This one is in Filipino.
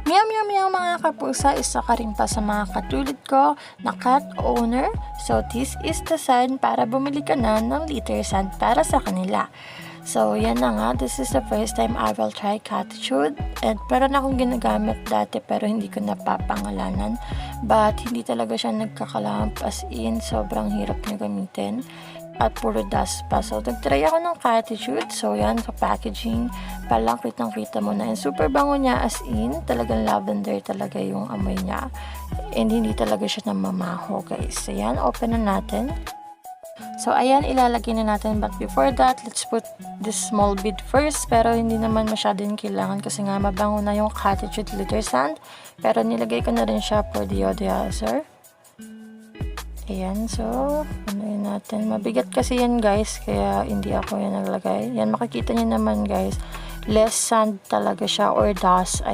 Meow meow meow mga kapusa, isa ka rin pa sa mga katulad ko na cat owner. So this is the sign para bumili ka na ng litter sand para sa kanila. So yan na nga, this is the first time I will try Catitude. And pero na akong ginagamit dati pero hindi ko napapangalanan. But hindi talaga siya nagkakalamp, as in sobrang hirap niya gamitin. At puro dust pa. So, nagtry ako ng Catitude. So, yan, sa packaging pa lang, kitang-kita mo na. And super bango niya, as in, talagang lavender talaga yung amoy niya. And hindi talaga siya namamaho, guys. So, yan, open na natin. So, ayan, ilalagay na natin. But before that, let's put this small bead first. Pero hindi naman masyadong kailangan kasi nga mabango na yung Catitude litter sand. Pero nilagay ko na rin siya for deodorizer. Ayan, so, ano yun natin. Mabigat kasi yan, guys, kaya hindi ako yan naglagay. Yan, makikita nyo naman, guys. Less sand talaga siya or dust.